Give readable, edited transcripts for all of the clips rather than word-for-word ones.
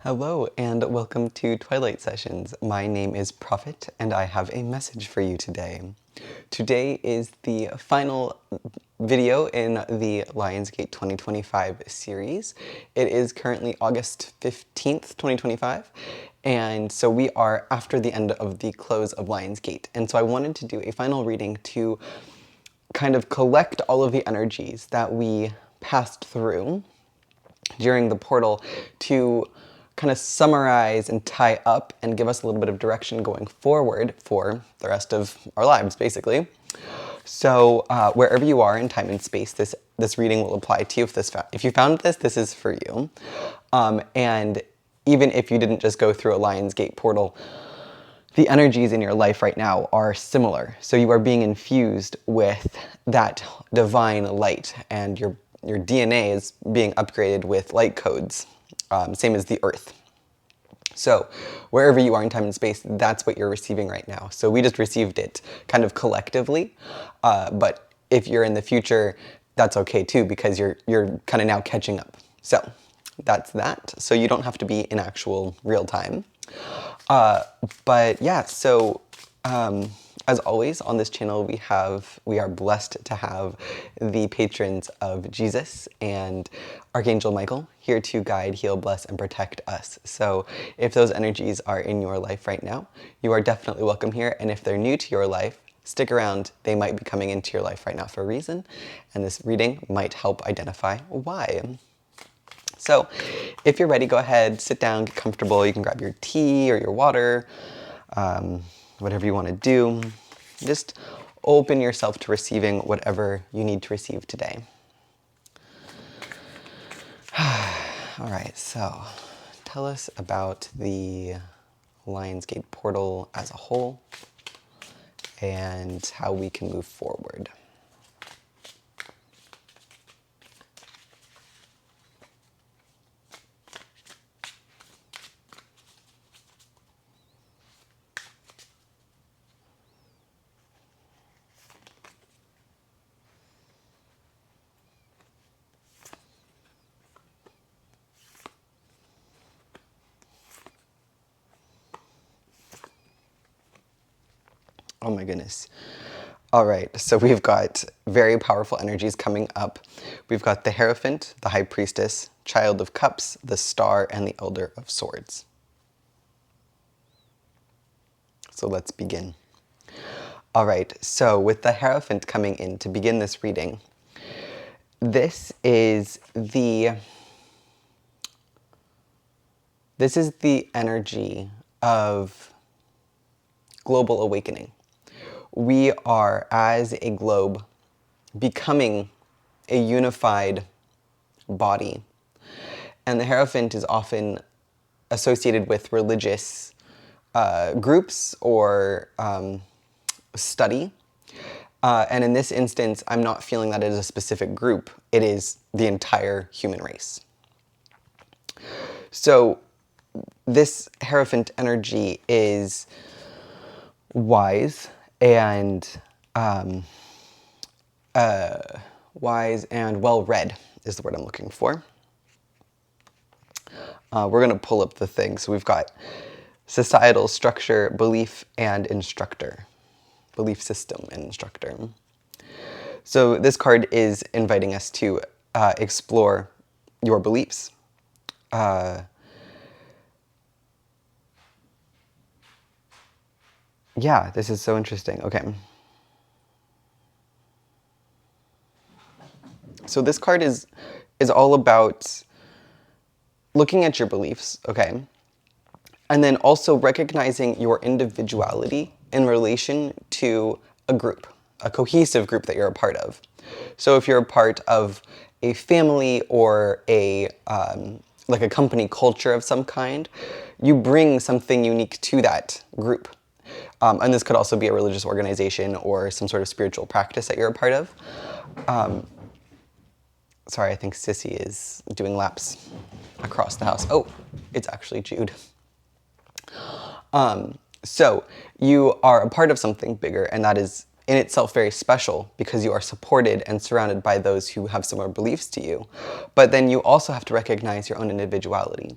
Hello and welcome to Twilight Sessions. My name is Prophet and I have a message for you today. Today is the final video in the Lionsgate 2025 series. It is currently August 15th, 2025, and so we are after the end of the close of Lionsgate. And so I wanted to do a final reading to kind of collect all of the energies that we passed through during the portal to kind of summarize and tie up and give us a little bit of direction going forward for the rest of our lives, basically. So wherever you are in time and space, this reading will apply to you. If you found this is for you. And even if you didn't just go through a Lionsgate portal, the energies in your life right now are similar. So you are being infused with that divine light, and your DNA is being upgraded with light codes, same as the earth. So wherever you are in time and space, that's what you're receiving right now. So we just received it kind of collectively, but if you're in the future, that's okay too, because you're kind of now catching up. So that's that. So you don't have to be in actual real time. But yeah, so as always on this channel, we are blessed to have the patrons of Jesus and Archangel Michael here to guide, heal, bless, and protect us. So if those energies are in your life right now, you are definitely welcome here. And if they're new to your life, stick around. They might be coming into your life right now for a reason, and this reading might help identify why. So if you're ready, go ahead, sit down, get comfortable. You can grab your tea or your water, whatever you want to do. Just open yourself to receiving whatever you need to receive today. All right, so tell us about the Lionsgate portal as a whole and how we can move forward. Oh my goodness. All right, so we've got very powerful energies coming up. We've got the Hierophant, the High Priestess, Child of Cups, the Star, and the Elder of Swords. So let's begin. All right, so with the Hierophant coming in to begin this reading, this is the energy of global awakening. We are, as a globe, becoming a unified body. And the Hierophant is often associated with religious groups or study. And in this instance, I'm not feeling that it is a specific group. It is the entire human race. So this Hierophant energy is wise and well-read is the word I'm looking for. We're going to pull up the thing. So we've got societal structure, belief, and instructor. Belief system and instructor. So this card is inviting us to explore your beliefs. Yeah, this is so interesting. Okay. So this card is all about looking at your beliefs, okay? And then also recognizing your individuality in relation to a group, a cohesive group that you're a part of. So if you're a part of a family or like a company culture of some kind, you bring something unique to that group. And this could also be a religious organization or some sort of spiritual practice that you're a part of. Sorry, I think Sissy is doing laps across the house. Oh, it's actually Jude. So you are a part of something bigger, and that is in itself very special because you are supported and surrounded by those who have similar beliefs to you. But then you also have to recognize your own individuality.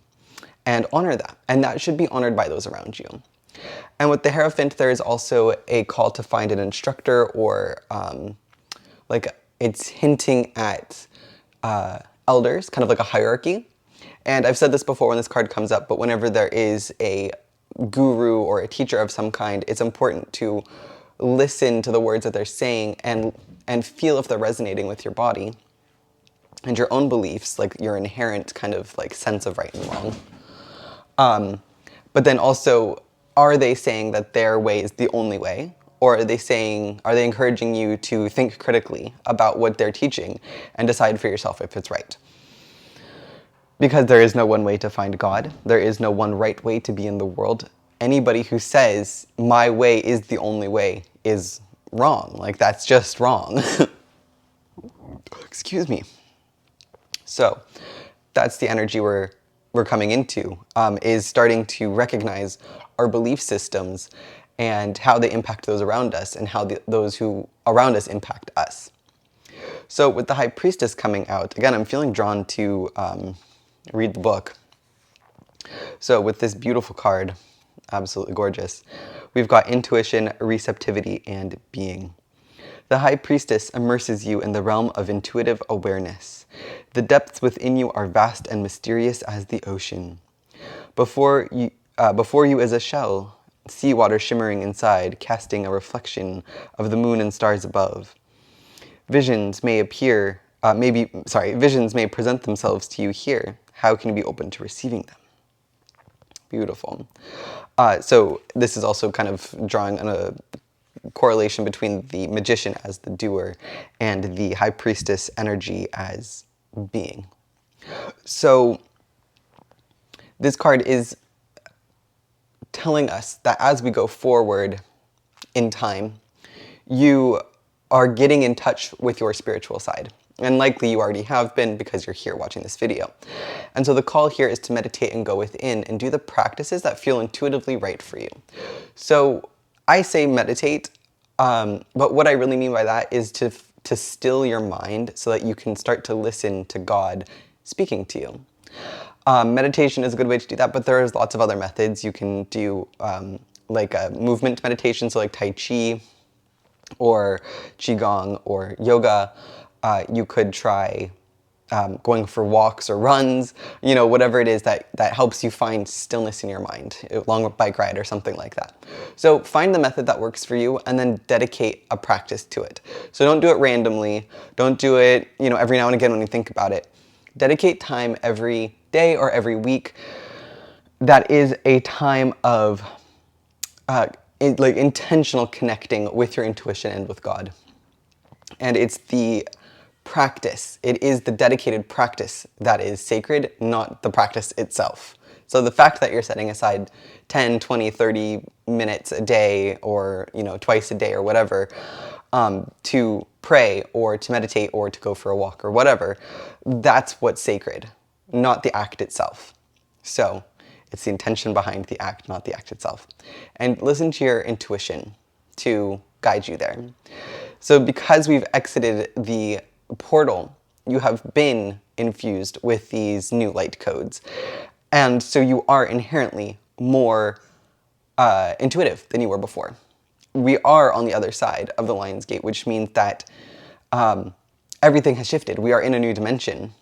and honor that. And that should be honored by those around you. And with the Hierophant, there is also a call to find an instructor, or like it's hinting at elders, kind of like a hierarchy. And I've said this before when this card comes up, but whenever there is a guru or a teacher of some kind, it's important to listen to the words that they're saying and feel if they're resonating with your body and your own beliefs, like your inherent kind of like sense of right and wrong. But then also, are they saying that their way is the only way? Or are they encouraging you to think critically about what they're teaching and decide for yourself if it's right? Because there is no one way to find God. There is no one right way to be in the world. Anybody who says, my way is the only way, is wrong. Like, that's just wrong. Excuse me. So, that's the energy we're coming into, is starting to recognize our belief systems and how they impact those around us, and how those who around us impact us. So with the High Priestess coming out, again, I'm feeling drawn to read the book. So with this beautiful card, absolutely gorgeous, we've got intuition, receptivity, and being. The High Priestess immerses you in the realm of intuitive awareness. The depths within you are vast and mysterious as the ocean. Before you is a shell, seawater shimmering inside, casting a reflection of the moon and stars above. Visions may present themselves to you here. How can you be open to receiving them? Beautiful. So this is also kind of drawing a correlation between the Magician as the doer and the High Priestess energy as being. So this card is telling us that as we go forward in time, you are getting in touch with your spiritual side. And likely you already have been, because you're here watching this video. And so the call here is to meditate and go within and do the practices that feel intuitively right for you. So I say meditate, but what I really mean by that is to still your mind so that you can start to listen to God speaking to you. Meditation is a good way to do that, but there's lots of other methods. You can do like a movement meditation, so like Tai Chi or Qigong or yoga. You could try going for walks or runs, you know, whatever it is that helps you find stillness in your mind, along with bike ride or something like that. So find the method that works for you and then dedicate a practice to it. So don't do it randomly. Don't do it, you know, every now and again when you think about it. Dedicate time every day or every week that is a time of like intentional connecting with your intuition and with God. And it's the practice, it is the dedicated practice that is sacred, not the practice itself. So the fact that you're setting aside 10, 20, 30 minutes a day, or, you know, twice a day or whatever, to pray or to meditate or to go for a walk or whatever, that's what's sacred, not the act itself. So it's the intention behind the act, not the act itself. And listen to your intuition to guide you there. So because we've exited the portal, you have been infused with these new light codes. And so you are inherently more intuitive than you were before. We are on the other side of the Lion's Gate, which means that everything has shifted. We are in a new dimension.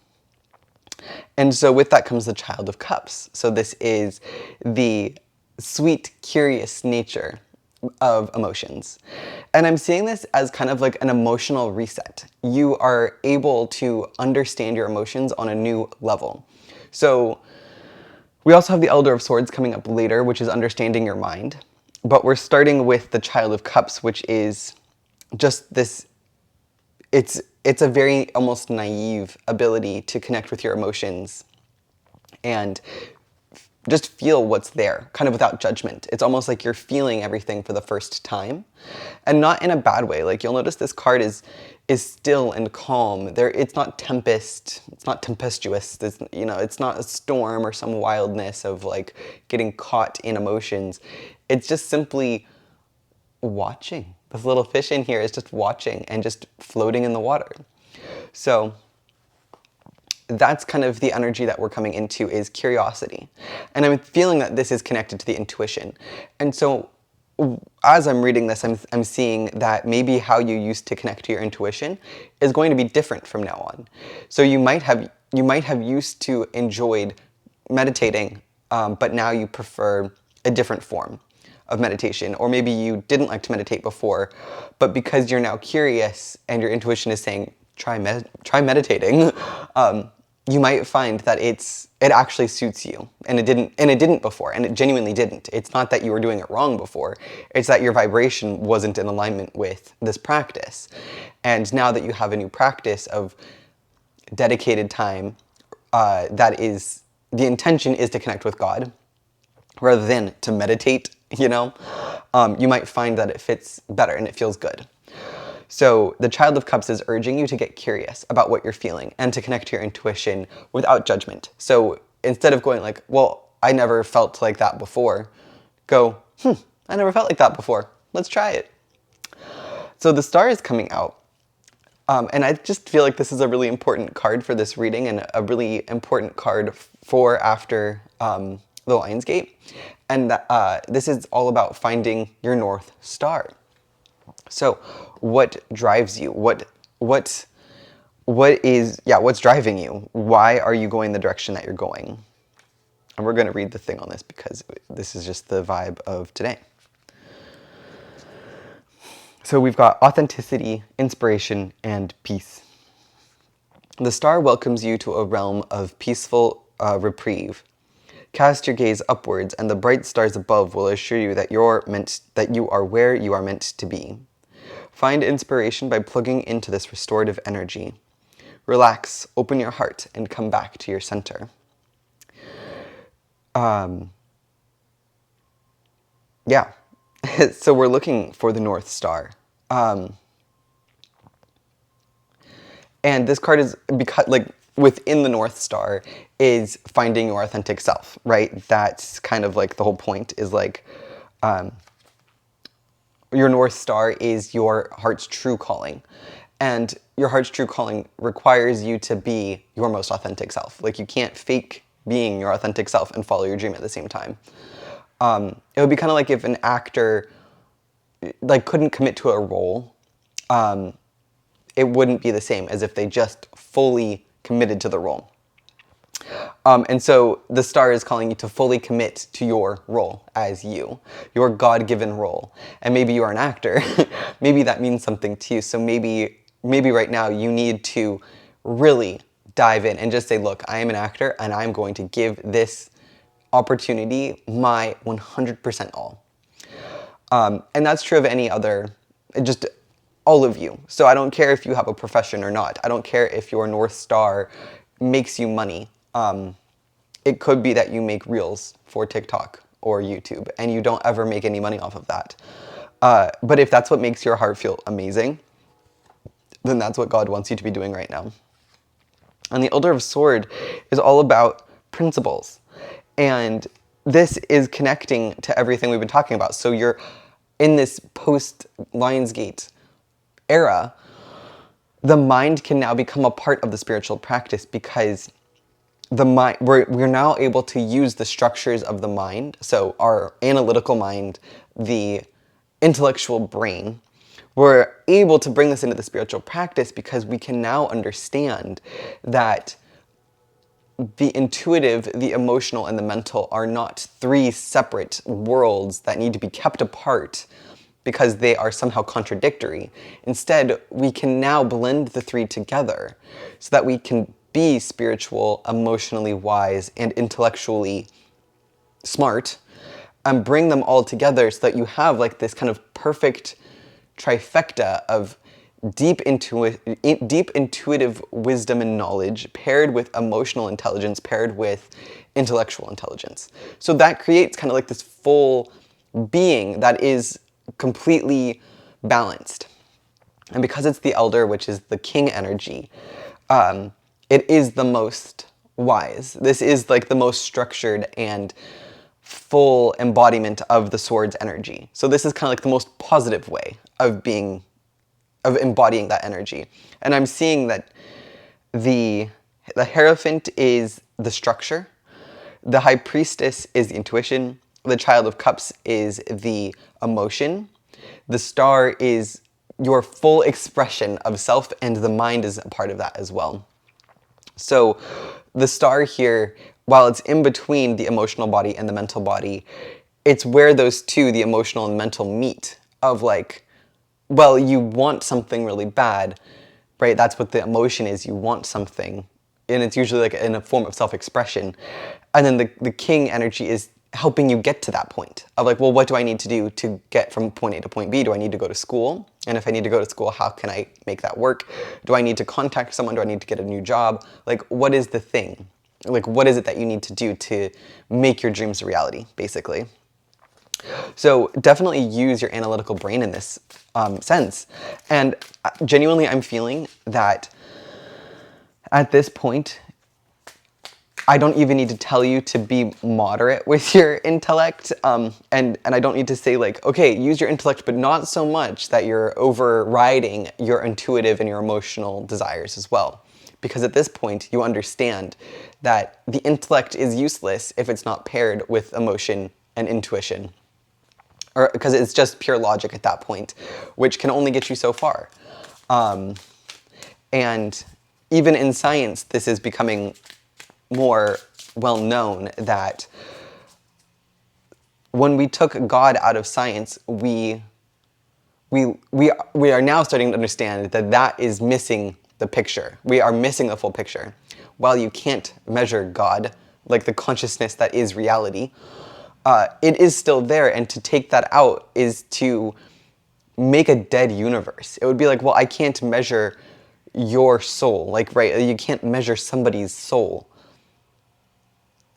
And so with that comes the Child of Cups. So this is the sweet, curious nature of emotions. And I'm seeing this as kind of like an emotional reset. You are able to understand your emotions on a new level. So we also have the Elder of Swords coming up later, which is understanding your mind. But we're starting with the Child of Cups, which is just this, it's a very almost naive ability to connect with your emotions and just feel what's there, kind of without judgment. It's almost like you're feeling everything for the first time, and not in a bad way. Like, you'll notice this card is still and calm. It's not tempest. It's not tempestuous. You know, it's not a storm or some wildness of like getting caught in emotions. It's just simply watching. This little fish in here is just watching and just floating in the water. So that's kind of the energy that we're coming into, is curiosity. And I'm feeling that this is connected to the intuition. And so as I'm reading this, I'm seeing that maybe how you used to connect to your intuition is going to be different from now on. So you might have used to enjoyed meditating, but now you prefer a different form of meditation. Or maybe you didn't like to meditate before, but because you're now curious and your intuition is saying, try meditating, you might find that it actually suits you, and it didn't before, and it genuinely didn't. It's not that you were doing it wrong before, it's that your vibration wasn't in alignment with this practice. And now that you have a new practice of dedicated time, that is, the intention is to connect with God rather than to meditate, you might find that it fits better and it feels good. So the Child of Cups is urging you to get curious about what you're feeling and to connect to your intuition without judgment. So instead of going like, well, I never felt like that before, go, I never felt like that before. Let's try it. So the Star is coming out. And I just feel like this is a really important card for this reading, and a really important card for after the Lionsgate. And this is all about finding your North Star. So what drives you? What's driving you? Why are you going the direction that you're going? And we're going to read the thing on this because this is just the vibe of today. So we've got authenticity, inspiration, and peace. The Star welcomes you to a realm of peaceful reprieve. Cast your gaze upwards, and the bright stars above will assure you that you are where you are meant to be. Find inspiration by plugging into this restorative energy. Relax, open your heart, and come back to your center. So we're looking for the North Star. And this card is, because, within the North Star is finding your authentic self, right? That's kind of like the whole point, is your North Star is your heart's true calling. And your heart's true calling requires you to be your most authentic self. Like, you can't fake being your authentic self and follow your dream at the same time. It would be kind of like if an actor couldn't commit to a role. It wouldn't be the same as if they just fully committed to the role. And so the Star is calling you to fully commit to your role as your God-given role. And maybe you are an actor. Maybe that means something to you. So maybe right now you need to really dive in and just say, look, I am an actor and I'm going to give this opportunity my 100% all. And that's true of any other, just all of you. So I don't care if you have a profession or not. I don't care if your North Star makes you money. It could be that you make reels for TikTok or YouTube and you don't ever make any money off of that. But if that's what makes your heart feel amazing, then that's what God wants you to be doing right now. And the Elder of Sword is all about principles. And this is connecting to everything we've been talking about. So you're in this post-Lionsgate era, the mind can now become a part of the spiritual practice, because the mind, we're now able to use the structures of the mind, so our analytical mind, the intellectual brain, we're able to bring this into the spiritual practice because we can now understand that the intuitive, the emotional, and the mental are not three separate worlds that need to be kept apart because they are somehow contradictory. Instead, we can now blend the three together so that we can be spiritual, emotionally wise, and intellectually smart, and bring them all together so that you have this kind of perfect trifecta of deep intuitive wisdom and knowledge paired with emotional intelligence, paired with intellectual intelligence. So that creates kind of this full being that is completely balanced. And because it's the Elder, which is the king energy, it is the most wise. This is the most structured and full embodiment of the sword's energy. So this is kind of the most positive way of embodying that energy. And I'm seeing that the The Hierophant is the structure. The High Priestess is the intuition. The Child of Cups is the emotion. The Star is your full expression of self, and the mind is a part of that as well. So the Star here, while it's in between the emotional body and the mental body, it's where those two, the emotional and mental, meet. Of like, well, you want something really bad, right? That's what the emotion is. You want something. And it's usually like in a form of self-expression. And then the king energy is helping you get to that point of like, well, what do I need to do to get from point A to point B? Do I need to go to school? And if I need to go to school, how can I make that work? Do I need to contact someone? Do I need to get a new job? Like, what is the thing? Like, what is it that you need to do to make your dreams a reality, basically? So definitely use your analytical brain in this sense. And genuinely, I'm feeling that at this point, I don't even need to tell you to be moderate with your intellect. And I don't need to say like, okay, use your intellect, but not so much that you're overriding your intuitive and your emotional desires as well. Because at this point, you understand that the intellect is useless if it's not paired with emotion and intuition. Or because it's just pure logic at that point, which can only get you so far. And even in science, this is becoming more well known that when we took God out of science, we are now starting to understand that that is missing the picture. We are missing the full picture. While you can't measure God, like the consciousness that is reality, it is still there, and to take that out is to make a dead universe. It would be like, well, I can't measure your soul. Like, right, you can't measure somebody's soul.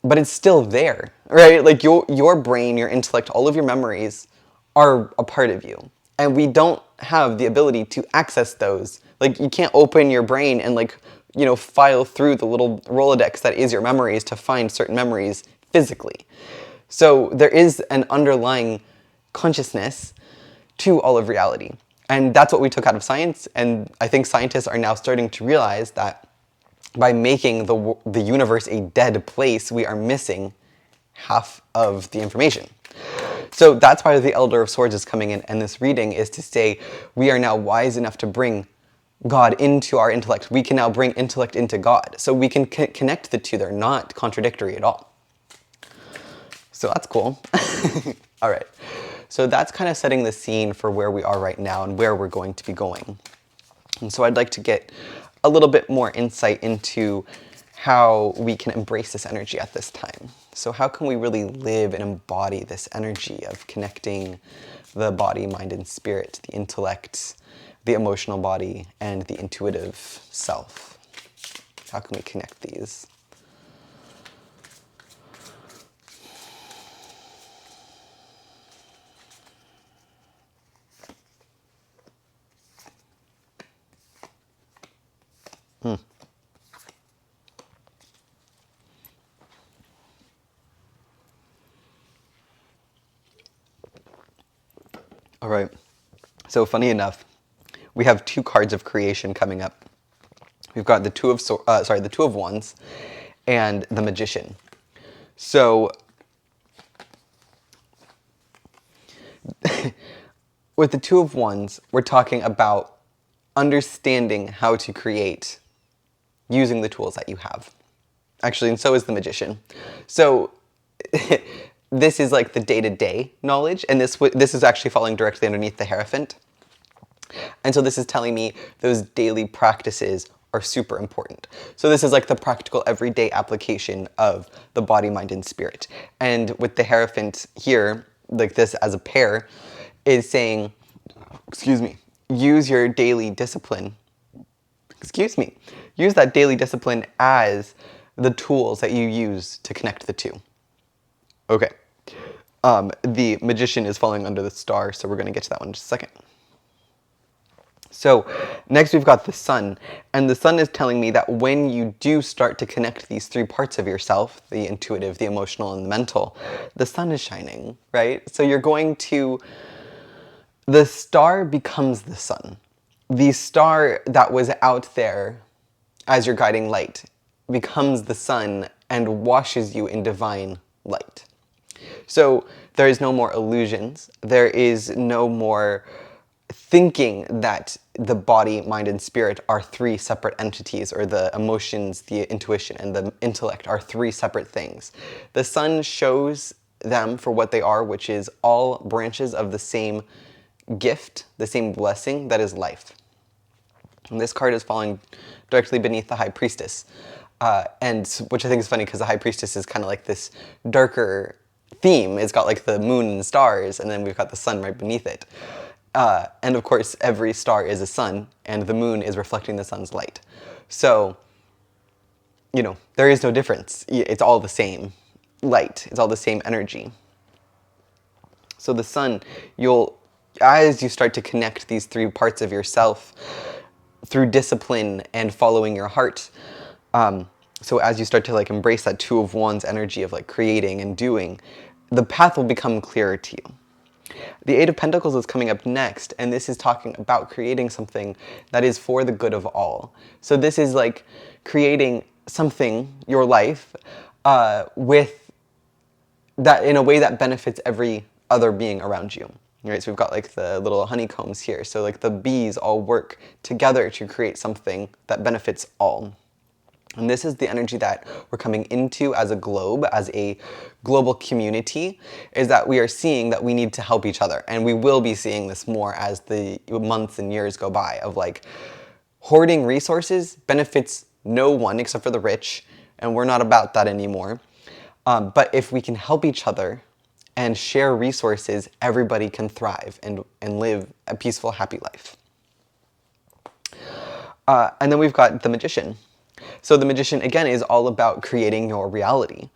But it's still there, right? Like your brain, your intellect, all of your memories are a part of you. And we don't have the ability to access those. Like, you can't open your brain and like, you know, file through the little Rolodex that is your memories to find certain memories physically. So there is an underlying consciousness to all of reality. And that's what we took out of science. And I think scientists are now starting to realize that by making the universe a dead place, we are missing half of the information. So that's why the Elder of Swords is coming in, and this reading is to say we are now wise enough to bring God into our intellect. We can now bring intellect into God. So we can connect the two. They're not contradictory at all. So that's cool. All right. So that's kind of setting the scene for where we are right now and where we're going to be going. And so I'd like to get a little bit more insight into how we can embrace this energy at this time. So how can we really live and embody this energy of connecting the body, mind, and spirit, the intellect, the emotional body, and the intuitive self? How can we connect these? All right. So funny enough, we have two cards of creation coming up. We've got the Two of Wands, and the Magician. So with the Two of Wands, we're talking about understanding how to create using the tools that you have. Actually, and so is the Magician. So this is like the day-to-day knowledge, and this is actually falling directly underneath the Hierophant. And so this is telling me those daily practices are super important. So this is like the practical everyday application of the body, mind, and spirit. And with the Hierophant here, like this as a pair, is saying, excuse me, use your daily discipline. Use that daily discipline as the tools that you use to connect the two. Okay. The Magician is falling under the Star, so we're going to get to that one in just a second. So next we've got the Sun, and the Sun is telling me that when you do start to connect these three parts of yourself, the intuitive, the emotional, and the mental, the sun is shining, right? So you're going to, the star becomes the sun. The star that was out there as your guiding light becomes the sun and washes you in divine light. So there is no more illusions. There is no more thinking that the body, mind, and spirit are three separate entities, or the emotions, the intuition, and the intellect are three separate things. The sun shows them for what they are, which is all branches of the same gift, the same blessing that is life. And this card is falling directly beneath the High Priestess, and which I think is funny because the High Priestess is kind of like this darker theme. It's got like the moon and stars, and then we've got the sun right beneath it. And of course, every star is a sun, and the moon is reflecting the sun's light. So, you know, there is no difference. It's all the same light. It's all the same energy. So the sun, as you start to connect these three parts of yourself through discipline and following your heart, so as you start to like embrace that Two of Wands energy of like creating and doing, the path will become clearer to you. The Eight of Pentacles is coming up next, and this is talking about creating something that is for the good of all. So this is like creating something, your life, with that in a way that benefits every other being around you. Right, so we've got like the little honeycombs here. So like the bees all work together to create something that benefits all. And this is the energy that we're coming into as a globe, as a global community, is that we are seeing that we need to help each other. And we will be seeing this more as the months and years go by, of like hoarding resources benefits no one except for the rich, and we're not about that anymore. But if we can help each other and share resources, everybody can thrive and live a peaceful, happy life. And then we've got the Magician. So the Magician, again, is all about creating your reality.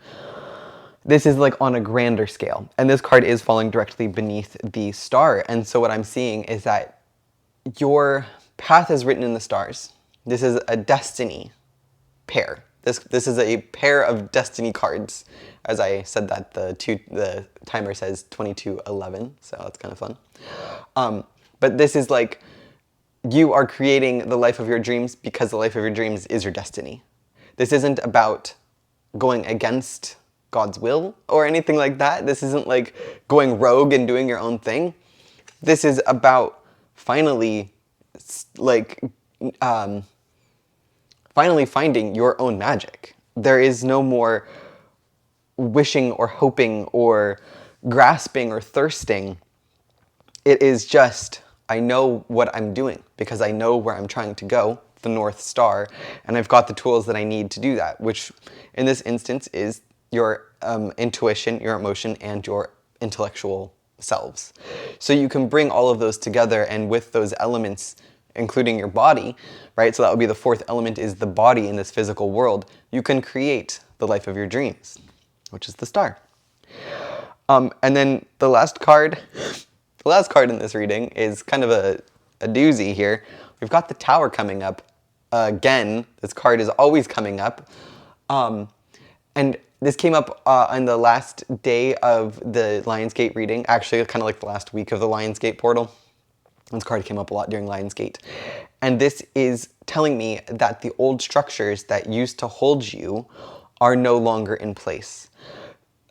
This is like on a grander scale. And this card is falling directly beneath the star. And so what I'm seeing is that your path is written in the stars. This is a destiny pair. This is a pair of destiny cards. As I said that, the timer says 22:11, so that's kind of fun. But this is like, you are creating the life of your dreams because the life of your dreams is your destiny. This isn't about going against God's will or anything like that. This isn't like going rogue and doing your own thing. This is about finally finding your own magic. There is no more wishing or hoping or grasping or thirsting. It is just, I know what I'm doing because I know where I'm trying to go, the North Star, and I've got the tools that I need to do that, which in this instance is your intuition, your emotion, and your intellectual selves. So you can bring all of those together, and with those elements, including your body, right? So that would be the fourth element, is the body in this physical world. You can create the life of your dreams, which is the star. And then the last card in this reading is kind of a doozy here. We've got the Tower coming up. Again, this card is always coming up. And this came up on the last day of the Lionsgate reading, actually kind of like the last week of the Lionsgate portal. This card came up a lot during Lionsgate. And this is telling me that the old structures that used to hold you are no longer in place.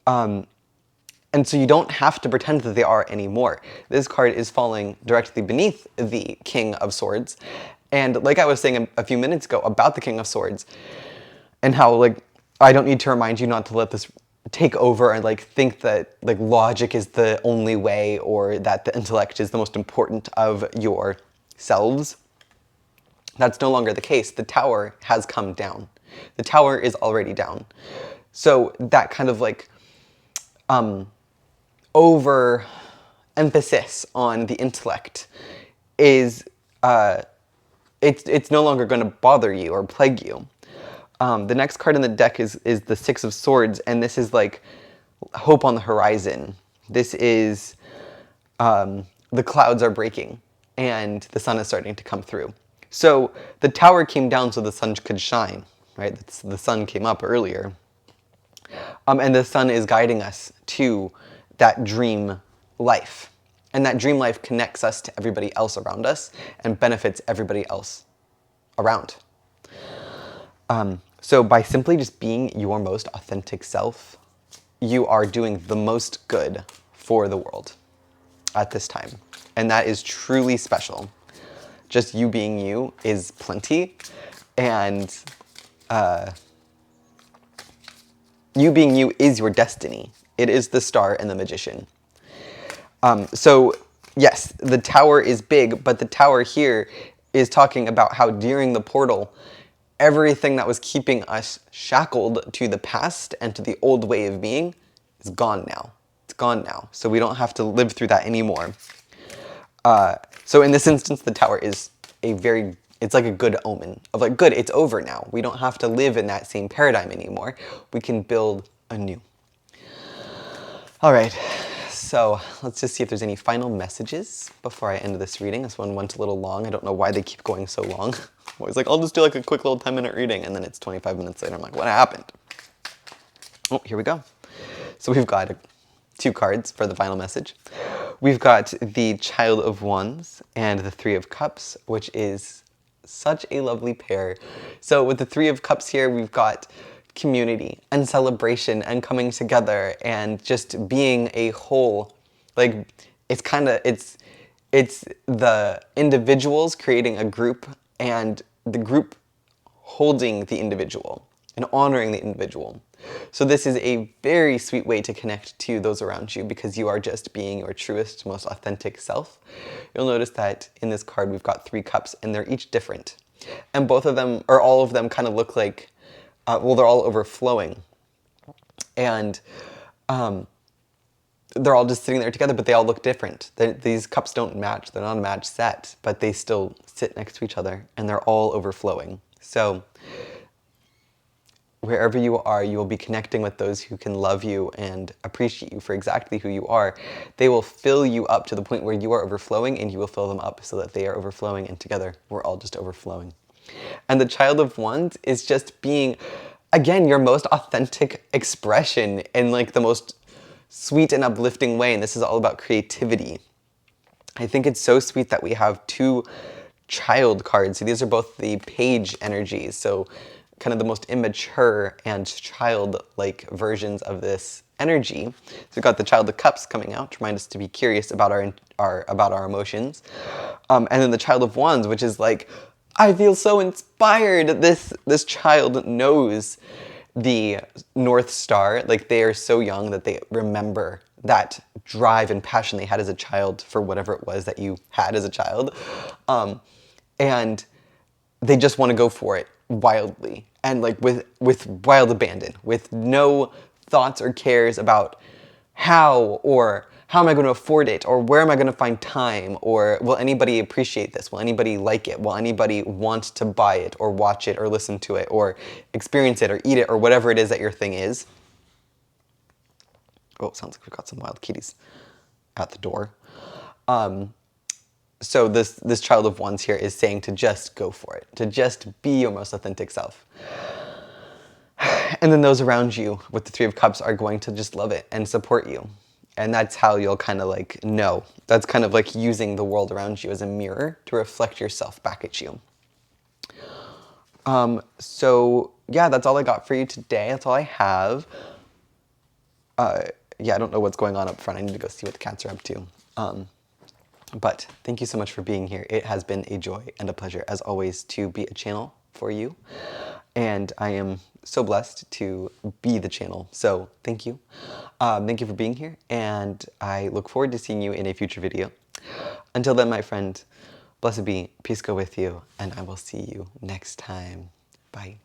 And so you don't have to pretend that they are anymore. This card is falling directly beneath the King of Swords. And like I was saying a few minutes ago about the King of Swords, and how like I don't need to remind you not to let this take over and like think that like logic is the only way, or that the intellect is the most important of your selves. That's no longer the case. The Tower has come down. The Tower is already down. So that kind of like over emphasis on the intellect is it's no longer going to bother you or plague you. The next card in the deck is the Six of Swords, and this is like hope on the horizon. This is the clouds are breaking and the sun is starting to come through. So the Tower came down so the sun could shine, right? The sun came up earlier. And the sun is guiding us to that dream life. And that dream life connects us to everybody else around us and benefits everybody else around. So by simply just being your most authentic self, you are doing the most good for the world at this time. And that is truly special. Just you being you is plenty. And you being you is your destiny. It is the star and the magician. So yes, the tower is big, but the tower here is talking about how during the portal, everything that was keeping us shackled to the past and to the old way of being is gone now. It's gone now. So we don't have to live through that anymore. So in this instance, the tower is it's like a good omen of like, good, it's over now. We don't have to live in that same paradigm anymore. We can build anew. All right, so let's just see if there's any final messages before I end this reading. This one went a little long. I don't know why they keep going so long. I'm always like, I'll just do like a quick little 10-minute reading, and then it's 25 minutes later. I'm like, what happened? Oh, here we go. So we've got 2 cards for the final message. We've got the Child of Wands and the Three of Cups, which is such a lovely pair. So with the Three of Cups here, we've got community and celebration and coming together and just being a whole. Like, it's the individuals creating a group and the group holding the individual and honoring the individual. So this is a very sweet way to connect to those around you because you are just being your truest, most authentic self. You'll notice that in this card we've got 3 cups and they're each different. And both of them, or all of them, kind of look like, well, they're all overflowing. And they're all just sitting there together, but they all look different. These cups don't match. They're not a match set, but they still sit next to each other and they're all overflowing. So wherever you are, you will be connecting with those who can love you and appreciate you for exactly who you are. They will fill you up to the point where you are overflowing and you will fill them up so that they are overflowing and together we're all just overflowing. And the Child of Wands is just being, again, your most authentic expression in like the most sweet and uplifting way. And this is all about creativity. I think it's so sweet that we have 2 child cards. So these are both the page energies. So kind of the most immature and childlike versions of this energy. So we've got the Child of Cups coming out to remind us to be curious about our emotions. And then the Child of Wands, which is like, I feel so inspired. This child knows the North Star. Like, they are so young that they remember that drive and passion they had as a child for whatever it was that you had as a child. And they just want to go for it wildly and like with wild abandon, with no thoughts or cares about how am I going to afford it, or where am I going to find time, or will anybody appreciate this, will anybody like it, will anybody want to buy it or watch it or listen to it or experience it or eat it or whatever it is that your thing is. Oh, it sounds like we've got some wild kitties at the door. So this Child of Wands here is saying to just go for it, to just be your most authentic self. And then those around you with the Three of Cups are going to just love it and support you. And that's how you'll kind of like know. That's kind of like using the world around you as a mirror to reflect yourself back at you. So yeah, that's all I got for you today. That's all I have. Yeah, I don't know what's going on up front. I need to go see what the cats are up to. But thank you so much for being here. It has been a joy and a pleasure, as always, to be a channel for you. And I am so blessed to be the channel. So thank you. Thank you for being here. And I look forward to seeing you in a future video. Until then, my friend, blessed be, peace go with you, and I will see you next time. Bye.